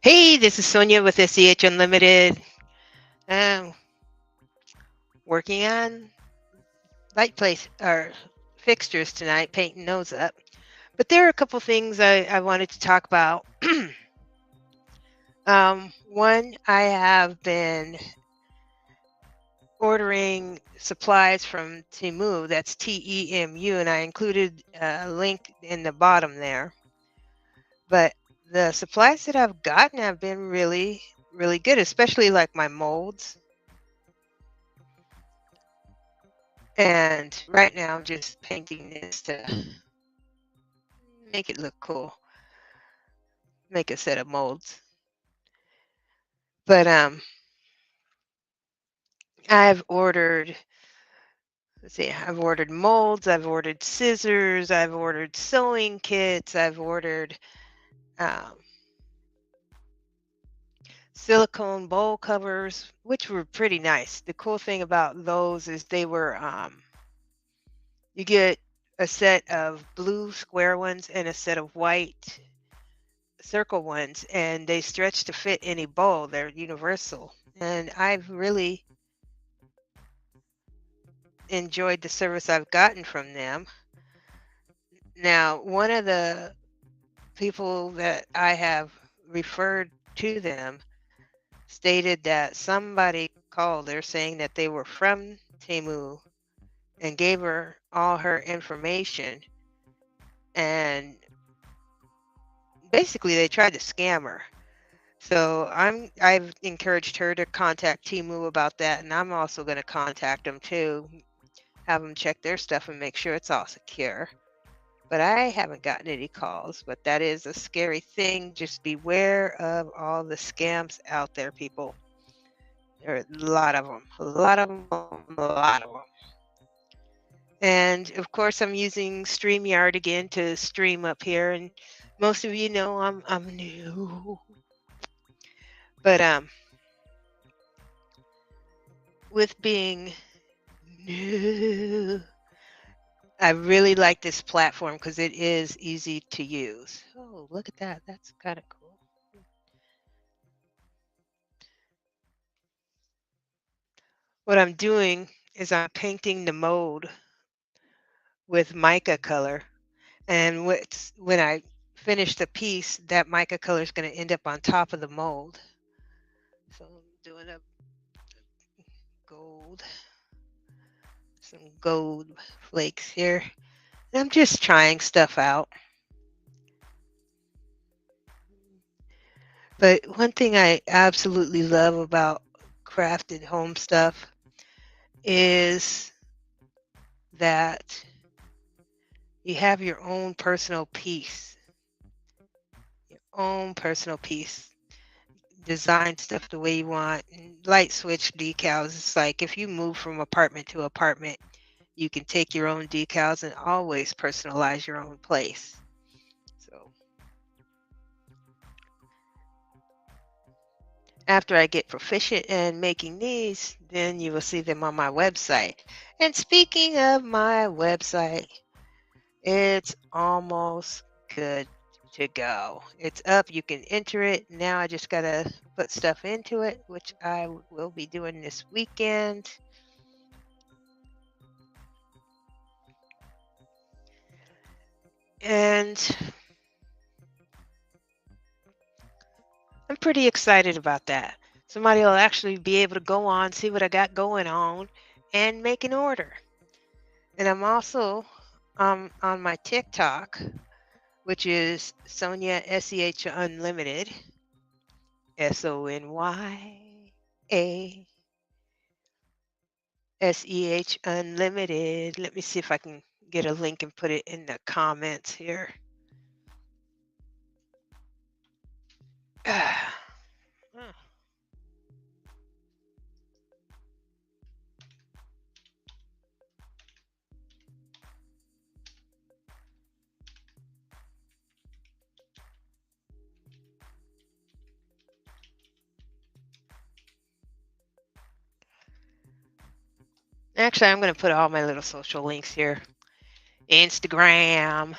Hey, this is Sonia with SEH Unlimited. Um, working on light place or fixtures tonight, painting those up. But there are a couple things I wanted to talk about. One, I have been ordering supplies from Temu. That's Temu, and I included a link in the bottom there. But the supplies that I've gotten have been really, really good, especially like my molds. And right now I'm just painting this to make it look cool, make a set of molds. But I've ordered, let's see, I've ordered molds, I've ordered scissors, I've ordered sewing kits, I've ordered um, silicone bowl covers, which were pretty nice. The cool thing about those is they were, you get a set of blue square ones and a set of white circle ones, and they stretch to fit any bowl. They're universal. And I've really enjoyed the service I've gotten from them. Now, one of the people that I have referred to them stated that somebody called her saying that they were from Temu and gave her all her information, and basically they tried to scam her. So I've encouraged her to contact Temu about that, and I'm also going to contact them too, have them check their stuff and make sure it's all secure. But I haven't gotten any calls, but that is a scary thing. Just beware of all the scams out there, people. There are a lot of them, a lot of them, a lot of them. And of course, I'm using StreamYard again to stream up here, and most of you know I'm new. But with being new, I really like this platform because it is easy to use. Oh, look at that. That's kind of cool. What I'm doing is I'm painting the mold with mica color. And when I finish the piece, that mica color is going to end up on top of the mold. So I'm doing a gold, some gold flakes here. And I'm just trying stuff out. But one thing I absolutely love about crafted home stuff is that you have your own personal piece, design stuff the way you want. And light switch decals, it's like if you move from apartment to apartment, you can take your own decals and always personalize your own place. So after I get proficient in making these, then you will see them on my website. And speaking of my website, it's almost good to go. It's up. You can enter it. Now I just got to put stuff into it, which I will be doing this weekend. And I'm pretty excited about that. Somebody will actually be able to go on, see what I got going on, and make an order. And I'm also on my TikTok, which is SONYA SEH Unlimited, SONYA SEH Unlimited. Let me see if I can get a link and put it in the comments here. Actually, I'm going to put all my little social links here. Instagram.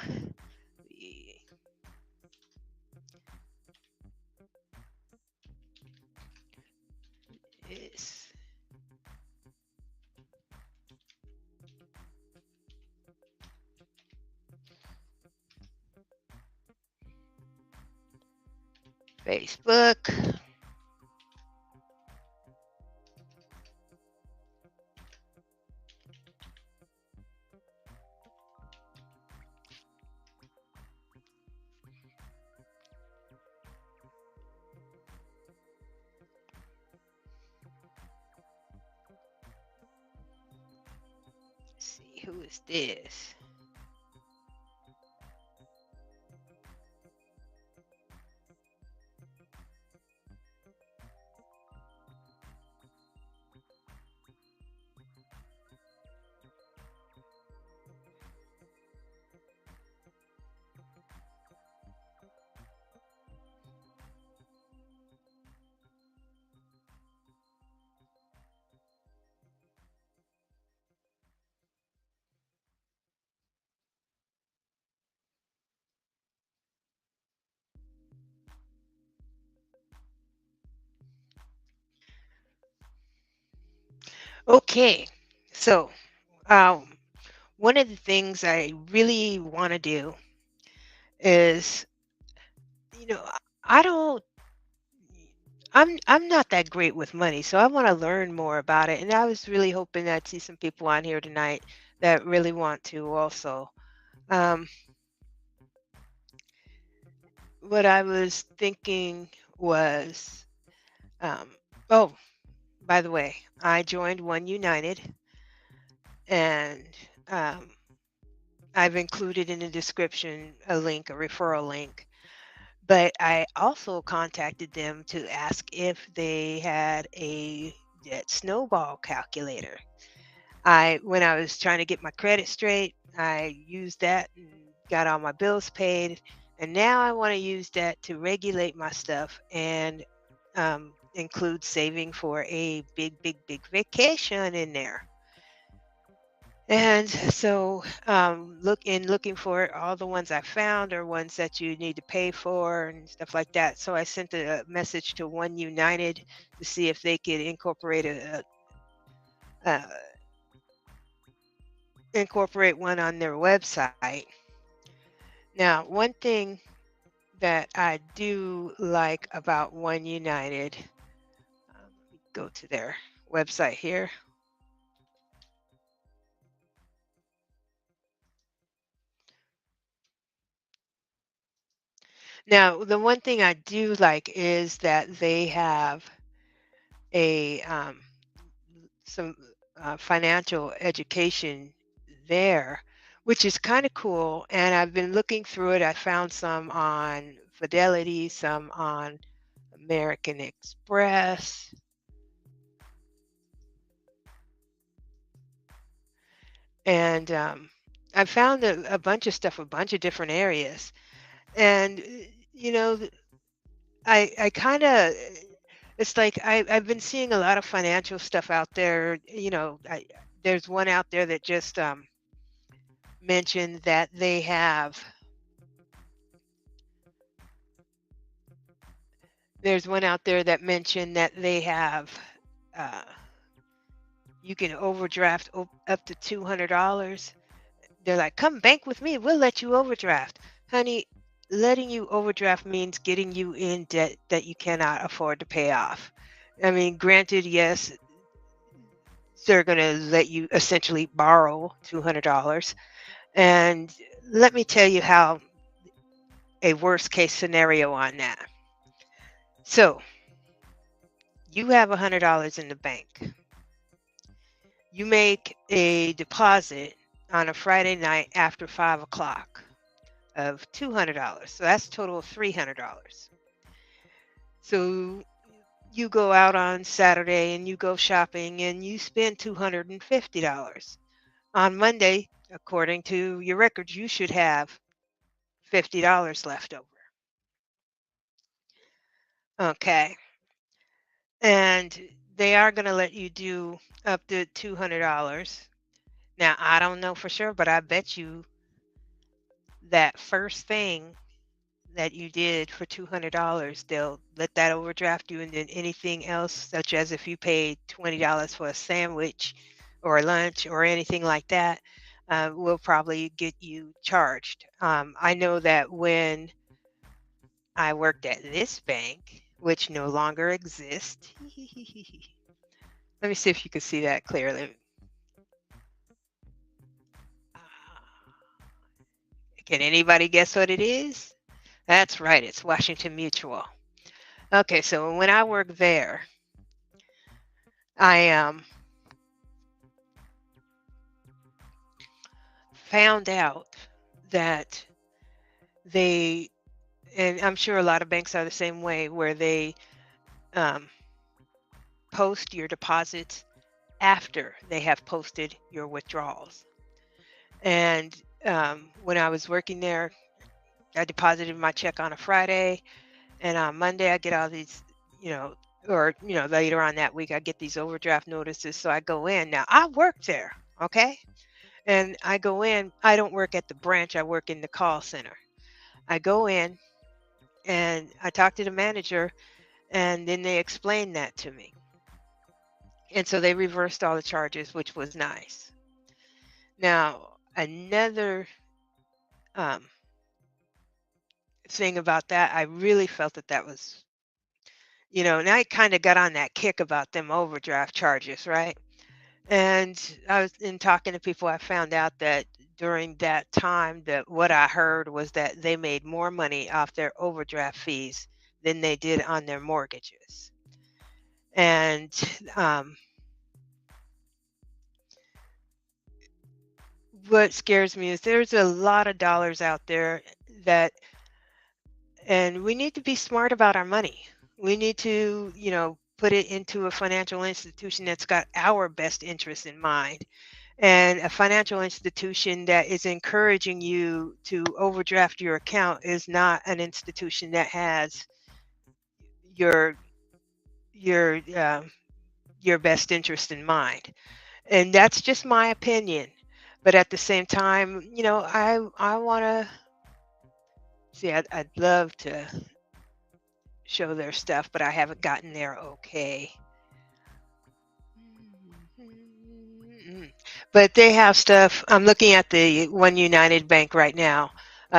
is Facebook. Let's see, who is this? Okay, so um, one of the things I really want to do is, I don't, I'm not that great with money, so I want to learn more about it. And I was really hoping I'd see some people on here tonight that really want to also. Um, what I was thinking was, um, oh, by the way, I joined One United, and um, I've included in the description a link, a referral link. But I also contacted them to ask if they had a debt snowball calculator. When I was trying to get my credit straight, I used that and got all my bills paid. And now I want to use that to regulate my stuff and include saving for a big, big, big vacation in there. And so, looking for it, all the ones I found are ones that you need to pay for and stuff like that. So I sent a message to One United to see if they could uh, incorporate one on their website. Now, one thing that I do like about One United, let me go to their website here. Now, the one thing I do like is that they have a some financial education there, which is kind of cool. And I've been looking through it. I found some on Fidelity, some on American Express. And I found a bunch of stuff, a bunch of different areas. And, you know, I kind of, it's like I've been seeing a lot of financial stuff out there. There's one out there that just mentioned that there's one out there that mentioned that they have, uh, you can overdraft up to $200. They're like, come bank with me. We'll let you overdraft. Honey, letting you overdraft means getting you in debt that you cannot afford to pay off. I mean, granted, yes, they're going to let you essentially borrow $200. And let me tell you how a worst case scenario on that. So you have $100 in the bank. You make a deposit on a Friday night after 5 o'clock of $200. So that's a total of $300. So you go out on Saturday and you go shopping and you spend $250. On Monday, according to your records, you should have $50 left over. Okay. And they are going to let you do up to $200. Now, I don't know for sure, but I bet you that first thing that you did for $200, they'll let that overdraft you, and then anything else, such as if you paid $20 for a sandwich or a lunch or anything like that, will probably get you charged. I know that when I worked at this bank, which no longer exists. Let me see if you can see that clearly. Can anybody guess what it is? That's right, it's Washington Mutual. Okay, so when I worked there, I found out that they, and I'm sure a lot of banks are the same way, where they post your deposits after they have posted your withdrawals. And when I was working there, I deposited my check on a Friday, and on Monday I get all these, or later on that week I get these overdraft notices. So I go in. Now I work there, okay? And I go in. I don't work at the branch. I work in the call center. I go in and I talk to the manager, and then they explain that to me. And so they reversed all the charges, which was nice. Now, another thing about that, I really felt that was, and I kind of got on that kick about them overdraft charges, right? And I was in talking to people, I found out that during that time, that what I heard was that they made more money off their overdraft fees than they did on their mortgages. And what scares me is there's a lot of dollars out there and we need to be smart about our money. We need to, put it into a financial institution that's got our best interests in mind. And a financial institution that is encouraging you to overdraft your account is not an institution that has your your uh, your best interest in mind. And that's just my opinion. But at the same time, I want to see. I'd love to show their stuff, but I haven't gotten there. Okay. But they have stuff. I'm looking at the One United Bank right now.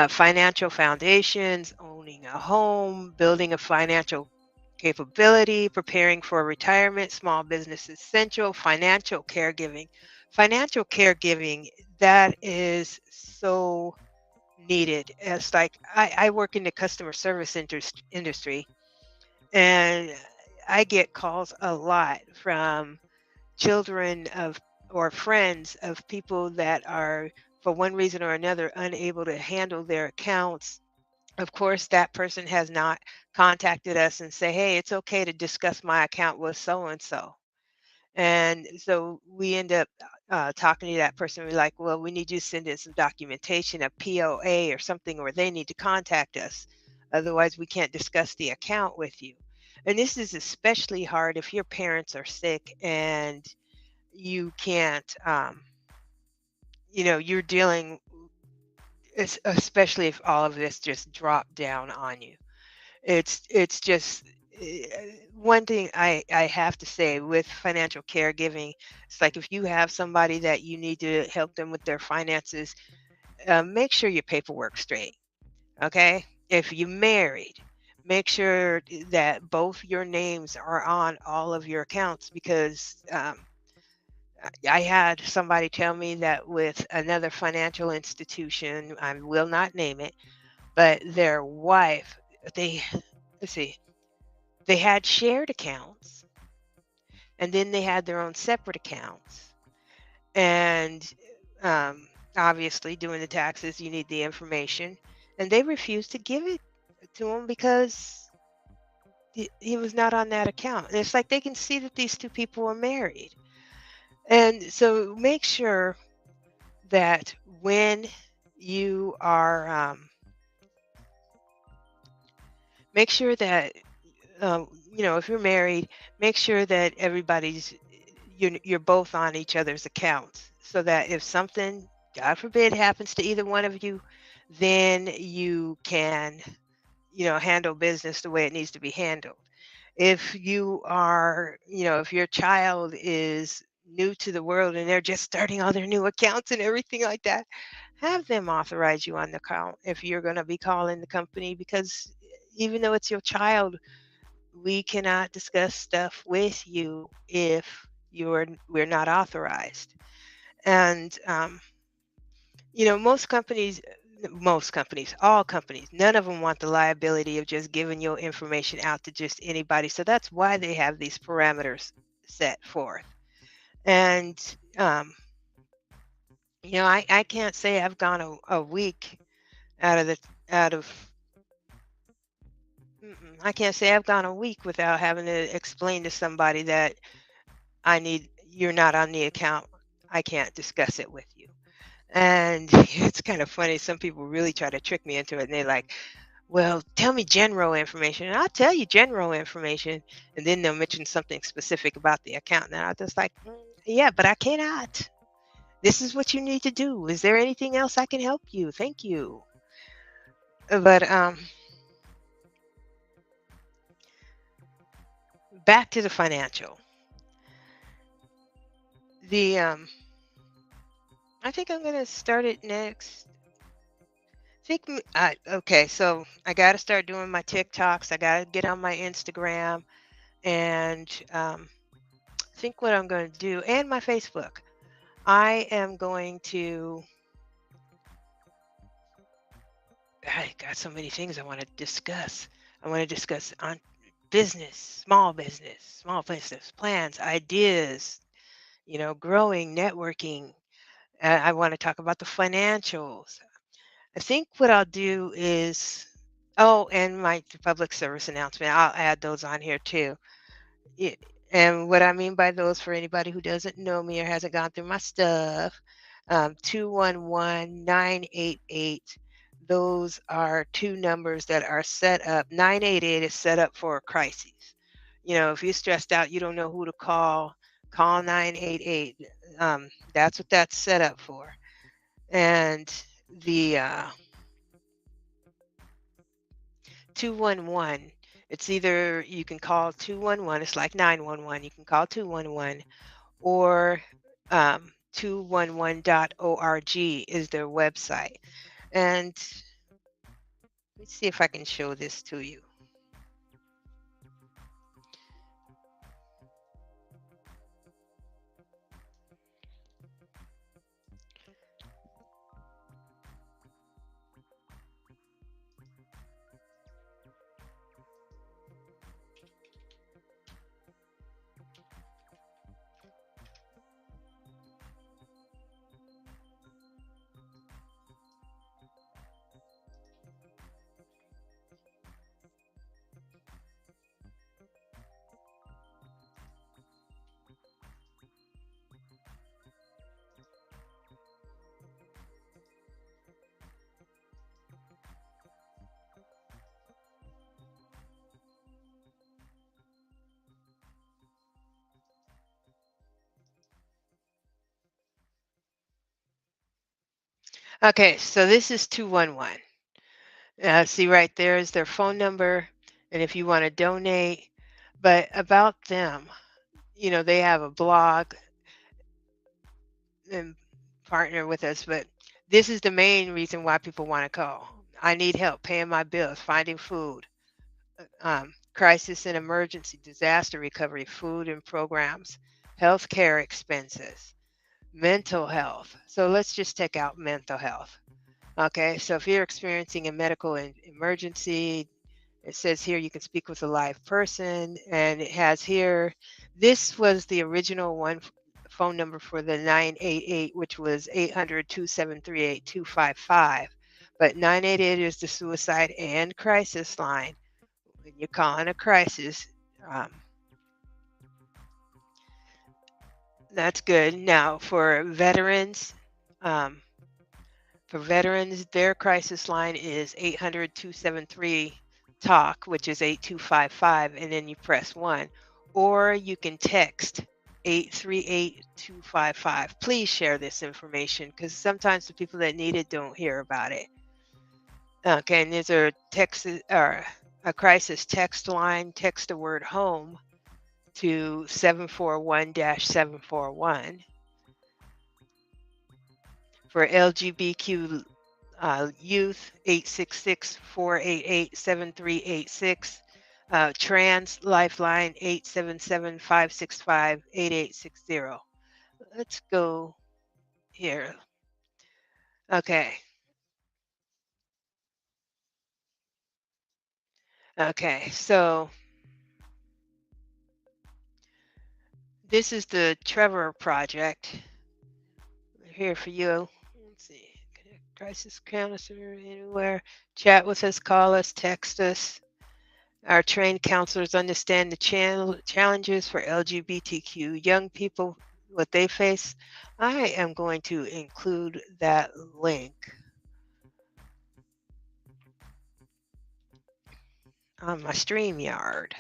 Financial foundations, owning a home, building a financial capability, preparing for retirement, small business essential, financial caregiving. Financial caregiving, that is so needed. It's like I work in the customer service industry, and I get calls a lot from children of or friends of people that are, for one reason or another, unable to handle their accounts. Of course, that person has not contacted us and say, hey, it's okay to discuss my account with so and so. And so we end up talking to that person. We're like, well, we need you to send in some documentation, a POA or something, or they need to contact us. Otherwise, we can't discuss the account with you. And this is especially hard if your parents are sick and you can't, you're dealing, especially if all of this just dropped down on you. It's just one thing I have to say with financial caregiving. It's like if you have somebody that you need to help them with their finances, make sure your paperwork's straight. Okay, if you married, make sure that both your names are on all of your accounts, because I had somebody tell me that with another financial institution, I will not name it, but their wife, they, let's see, they had shared accounts, and then they had their own separate accounts. And obviously, doing the taxes, you need the information, and they refused to give it to him because he was not on that account. And it's like they can see that these two people are married. And so make sure that when you are, make sure that, if you're married, make sure that you're both on each other's accounts, so that if something, God forbid, happens to either one of you, then you can handle business the way it needs to be handled. If you are, if your child is new to the world and they're just starting all their new accounts and everything like that, have them authorize you on the account if you're going to be calling the company, because even though it's your child, we cannot discuss stuff with you if we're not authorized. And most companies, all companies, none of them want the liability of just giving your information out to just anybody. So that's why they have these parameters set forth. And I can't say I've gone a week out of the out of I can't say I've gone a week without having to explain to somebody that you're not on the account. I can't discuss it with you. And it's kind of funny. Some people really try to trick me into it, and they're like, well, tell me general information. And I'll tell you general information. And then they'll mention something specific about the account. And I'll just like, yeah, but I cannot. This is what you need to do. Is there anything else I can help you? Thank you. But back to the financial. I think I'm going to start it next. Okay, so I got to start doing my TikToks. I got to get on my Instagram, and I think what I'm going to do, and my Facebook. I got so many things I want to discuss. I want to discuss on business plans, ideas, growing, networking. I want to talk about the financials. I think what I'll do is, and my public service announcement, I'll add those on here too. And what I mean by those, for anybody who doesn't know me or hasn't gone through my stuff, 211-988, those are two numbers that are set up. 988 is set up for a crisis. If you're stressed out, you don't know who to call 988. That's what that's set up for. And the 211, it's either you can call 211, it's like 911, you can call 211, or 211.org is their website. And let's see if I can show this to you. Okay, so this is 211. See right there is their phone number, and if you want to donate. But about them, they have a blog and partner with us, but this is the main reason why people want to call. I need help paying my bills, finding food, crisis and emergency, disaster recovery, food and programs, healthcare expenses, mental health. So let's just take out mental health. Okay, so if you're experiencing a medical emergency, it says here you can speak with a live person, and it has here, this was the original one phone number for the 988, which was 800-273-8255. But 988 is the suicide and crisis line. When you're calling a crisis, that's good. Now for veterans, their crisis line is 800-273-TALK, which is 8255, and then you press 1. Or you can text 838-255. Please share this information, because sometimes the people that need it don't hear about it. Okay, and is there a text or a crisis text line? Text the word home to 741-741 for LGBTQ youth 866-488-7386. Trans Lifeline 877-565-8860. Let's go here. Okay. Okay. So this is the Trevor Project. We're here for you. Let's see. Crisis counselor anywhere. Chat with us, call us, text us. Our trained counselors understand the challenges for LGBTQ young people, what they face. I am going to include that link on my StreamYard.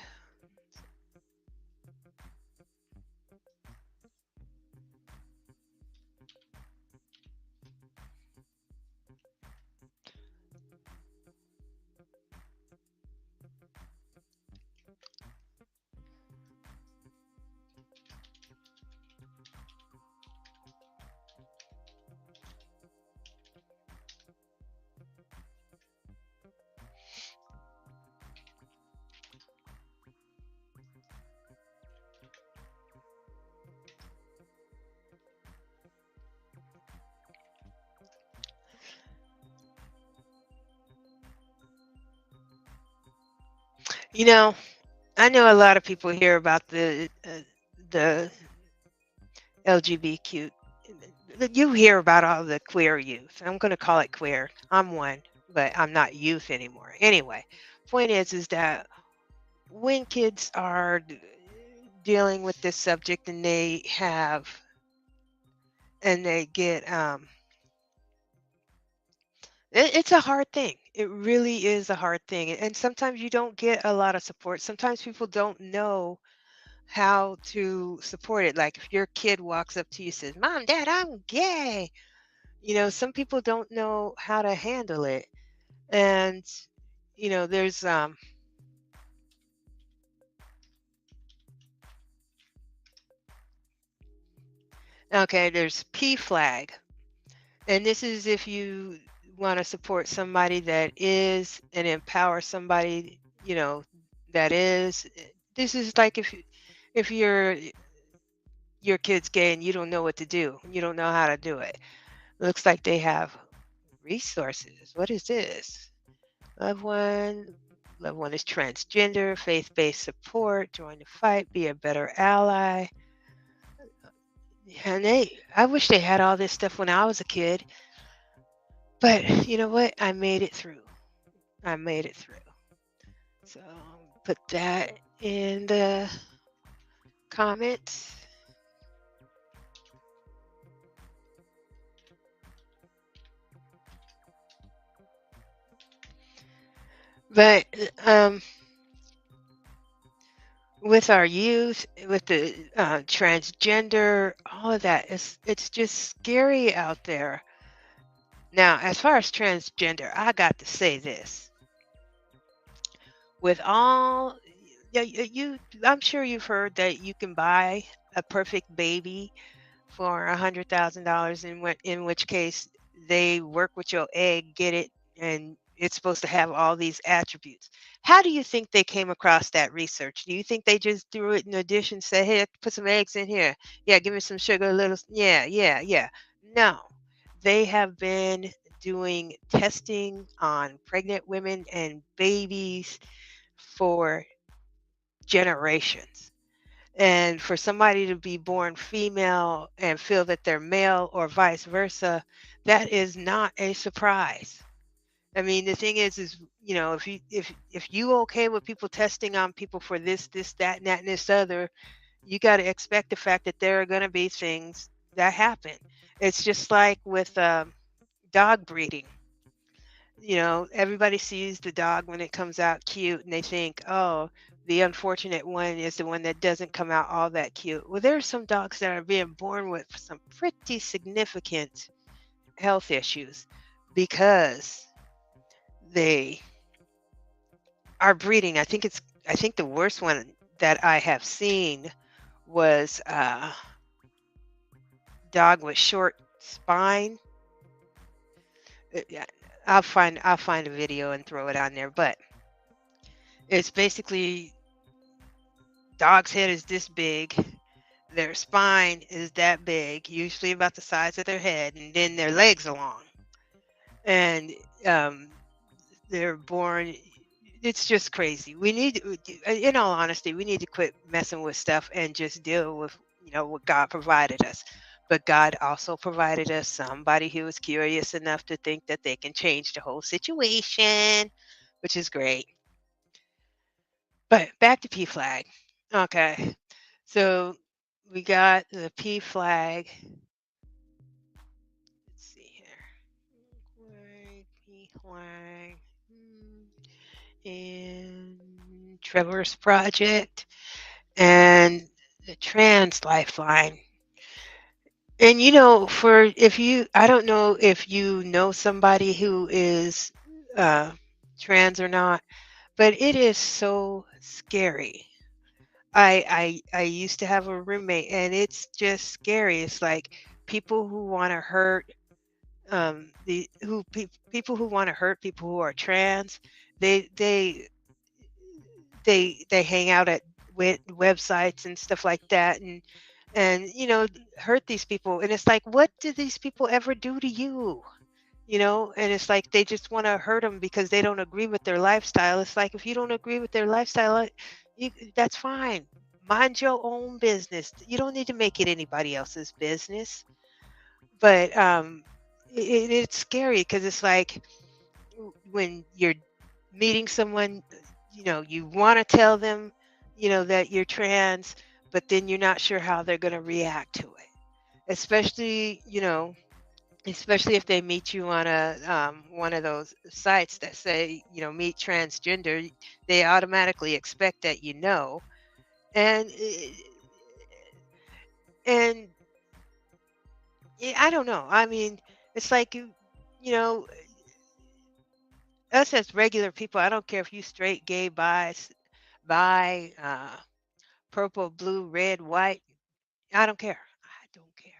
You know, I know a lot of people hear about the LGBTQ. You hear about all the queer youth. I'm going to call it queer. I'm one, but I'm not youth anymore. Anyway, point is that when kids are dealing with this subject and they get it's a hard thing. It really is a hard thing, and sometimes you don't get a lot of support. Sometimes people don't know how to support it. Like if your kid walks up to you and says, "Mom, Dad, I'm gay," some people don't know how to handle it. And there's okay, there's P flag. And this is if you want to support somebody that is and empower somebody, that is. This is like if your kid's gay and you don't know what to do, you don't know how to do it. Looks like they have resources. What is this? Loved one. Loved one is transgender, faith-based support, join the fight, be a better ally. And I wish they had all this stuff when I was a kid. But you know what? I made it through. I made it through. So put that in the comments. But with our youth, with the transgender, all of that, it's just scary out there. Now, as far as transgender, I got to say this. With all, yeah, I'm sure you've heard that you can buy a perfect baby for $100,000, in which case they work with your egg, get it, and it's supposed to have all these attributes. How do you think they came across that research? Do you think they just threw it in a dish and said, "Hey, put some eggs in here. Yeah, give me some sugar, a little." Yeah, yeah, yeah. No, they have been doing testing on pregnant women and babies for generations. And for somebody to be born female and feel that they're male or vice versa, that is not a surprise. I mean, the thing is, if you okay with people testing on people for this, that, and that, and this other, you got to expect the fact that there are going to be things that happen. It's just like with dog breeding. Everybody sees the dog when it comes out cute and they think, oh, the unfortunate one is the one that doesn't come out all that cute. Well, there are some dogs that are being born with some pretty significant health issues because they are breeding. I think the worst one that I have seen was a dog with short spine. Yeah, I'll find a video and throw it on there, but it's basically dog's head is this big, their spine is that big, usually about the size of their head, and then their legs are long. And um, they're born. It's just crazy. In all honesty, we need to quit messing with stuff and just deal with, what God provided us. But God also provided us somebody who is curious enough to think that they can change the whole situation, which is great. But back to P flag. Okay. So we got the P flag. Let's see here. P flag. And Trevor's project and the trans lifeline. And for if you, I don't know if you know somebody who is uh, trans or not, but it is so scary. I used to have a roommate, and it's just scary. It's like people who want to hurt people who want to hurt people who are trans. They they they hang out at websites and stuff like that, and hurt these people, and it's like, what did these people ever do to you? And it's like they just want to hurt them because they don't agree with their lifestyle. It's like, if you don't agree with their lifestyle, that's fine. Mind your own business. You don't need to make it anybody else's business. But it's scary because it's like, when you're meeting someone, you want to tell them, that you're trans, but then you're not sure how they're going to react to it. Especially if they meet you on a one of those sites that say, meet transgender, they automatically expect that, and and I don't know. I mean, it's like, you know, us as regular people. I don't care if you straight, gay, bi, purple, blue, red, white. I don't care. I don't care.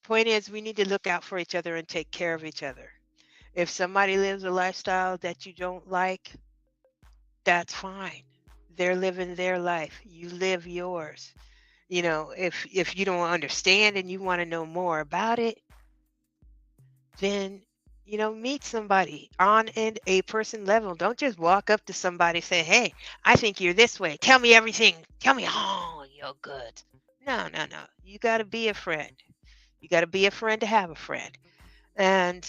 Point is, we need to look out for each other and take care of each other. If somebody lives a lifestyle that you don't like, that's fine. They're living their life. You live yours. If you don't understand and you want to know more about it, then meet somebody on a person level. Don't just walk up to somebody and say, "Hey, I think you're this way. Tell me everything. Tell me all your goods." No, no, no. You got to be a friend. You got to be a friend to have a friend. And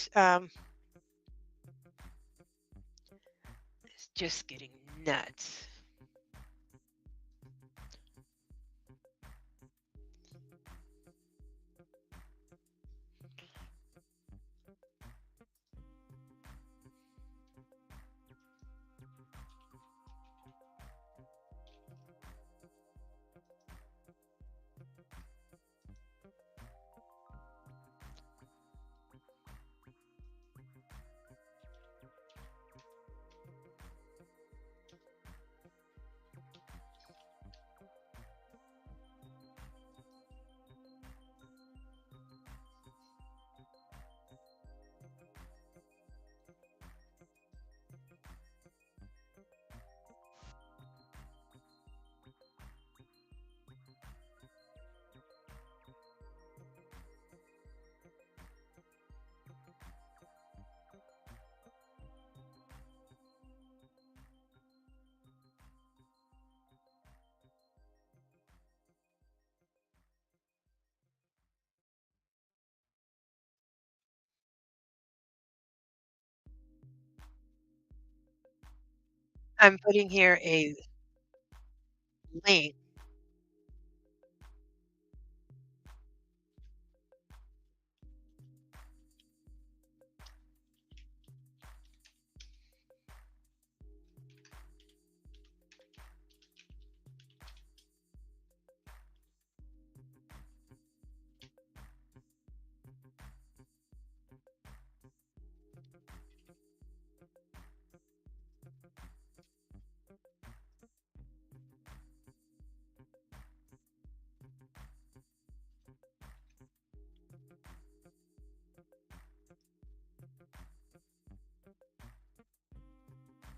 it's just getting nuts. I'm putting here a link.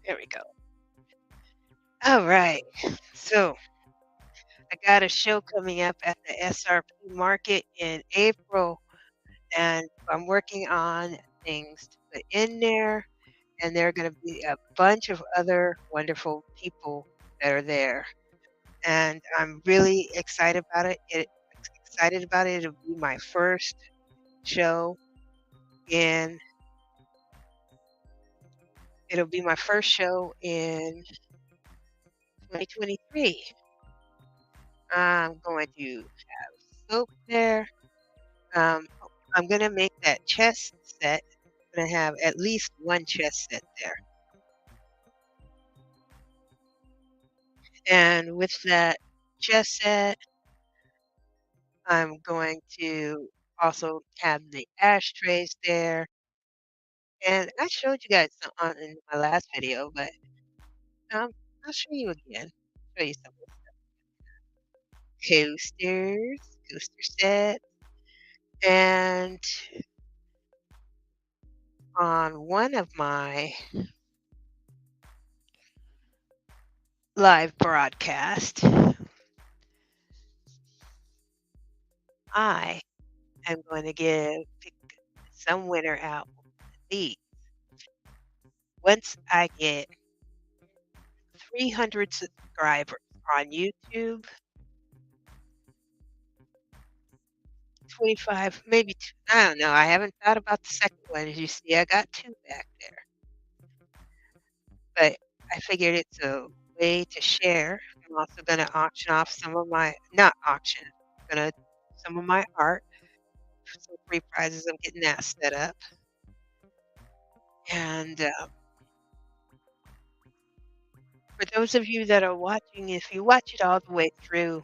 There we go. All right. So I got a show coming up at the SRP market in April, and I'm working on things to put in there, and there are going to be a bunch of other wonderful people that are there, and I'm really excited about it. Excited about it. It'll be my first show in. It'll be my first show in 2023. I'm going to have soap there. Um, I'm gonna make that chess set. I'm gonna have at least one chess set there. And with that chess set, I'm going to also have the ashtrays there. And I showed you guys some on in my last video, but um, I'll show you again. Show you some of the coasters, coaster set, and on one of my live broadcasts, I am going to pick some winner out of these. Once I get 300 subscribers on YouTube, 25, maybe two, I don't know. I haven't thought about the second one. As you see, I got two back there. But I figured it's a way to share. I'm also going to auction off some of my, not auction, going to some of my art, some free prizes. I'm getting that set up. And for those of you that are watching, if you watch it all the way through,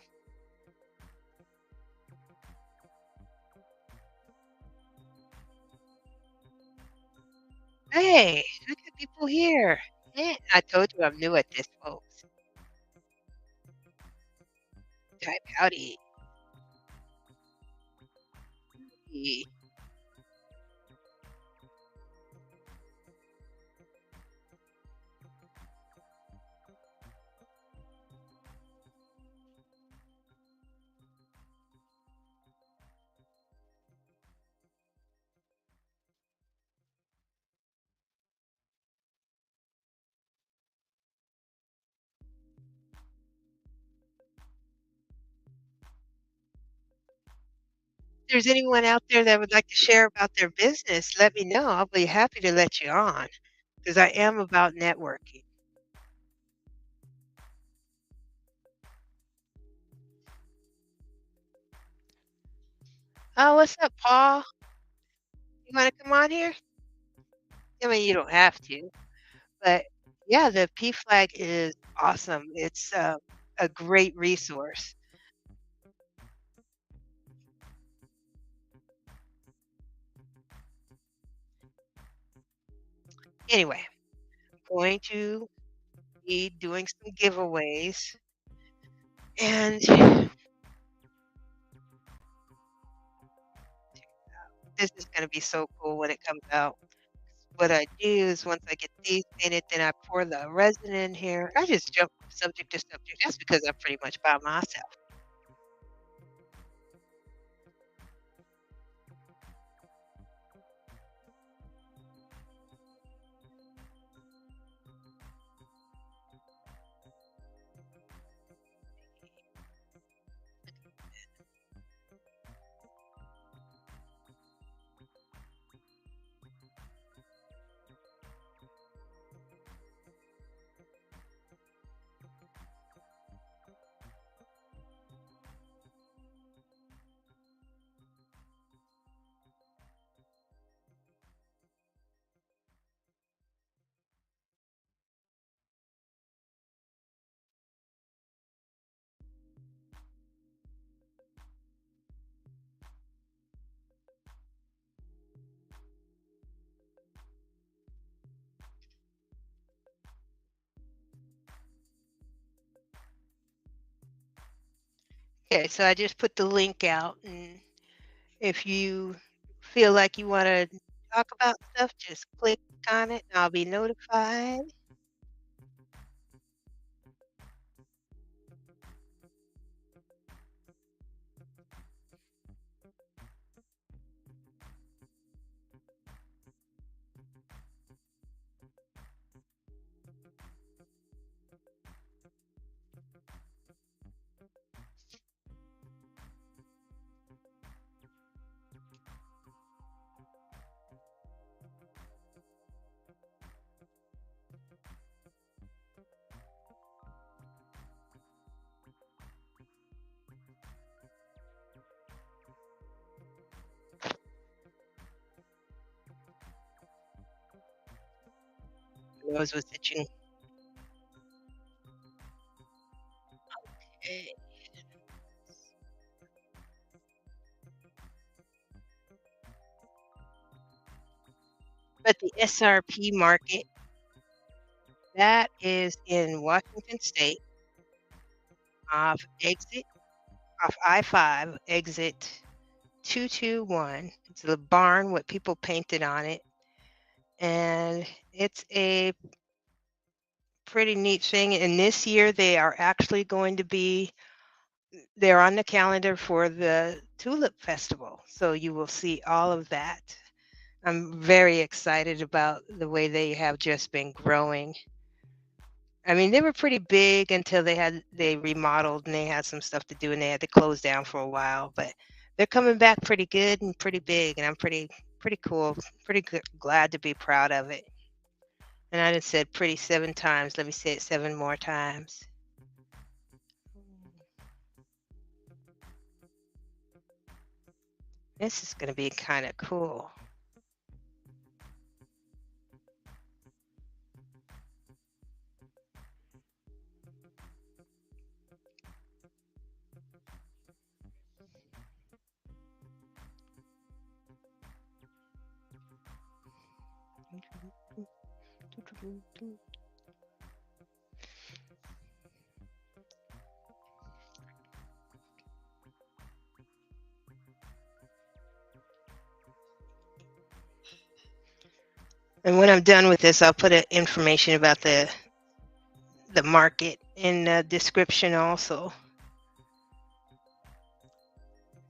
hey, look at people here. Yeah, I told you I'm new at this, folks. Type howdy. If there's anyone out there that would like to share about their business, let me know. I'll be happy to let you on because I am about networking. Oh, what's up, Paul? You want to come on here? I mean, you don't have to, but yeah, the P flag is awesome. It's a great resource. Anyway, I'm going to be doing some giveaways, and this is going to be so cool when it comes out. What I do is once I get these painted, then I pour the resin in here. I just jump from subject to subject. That's because I'm pretty much by myself. Okay, so I just put the link out, and if you feel like you want to talk about stuff, just click on it, and I'll be notified. Nose was itching. Okay. But the SRP market, that is in Washington State off exit off I-5, exit 221. It's a barn with people painted on it, and it's a pretty neat thing, and this year they are actually going to be they're on the calendar for the Tulip Festival, so you will see all of that. I'm very excited about the way they have just been growing. I mean, they were pretty big until they remodeled and they had some stuff to do and they had to close down for a while, but they're coming back pretty good and pretty big, and I'm pretty cool, glad to be proud of it. And I just said pretty 7 times. Let me say it 7 more times. This is going to be kind of cool. And when I'm done with this, I'll put information about the market in the description also.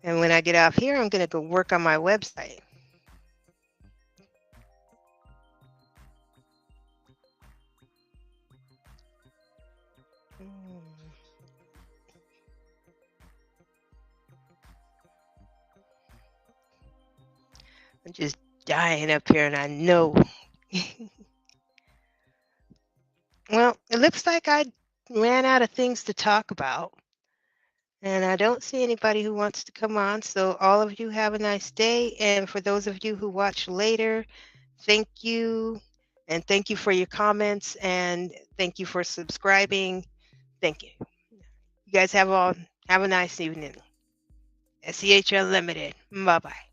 And when I get off here, I'm going to go work on my website. I'm just dying up here, and I know. Well, it looks like I ran out of things to talk about, and I don't see anybody who wants to come on. So all of you have a nice day, and for those of you who watch later, thank you, and thank you for your comments, and thank you for subscribing. Thank you. You guys have a nice evening. SEH Unlimited. Bye bye.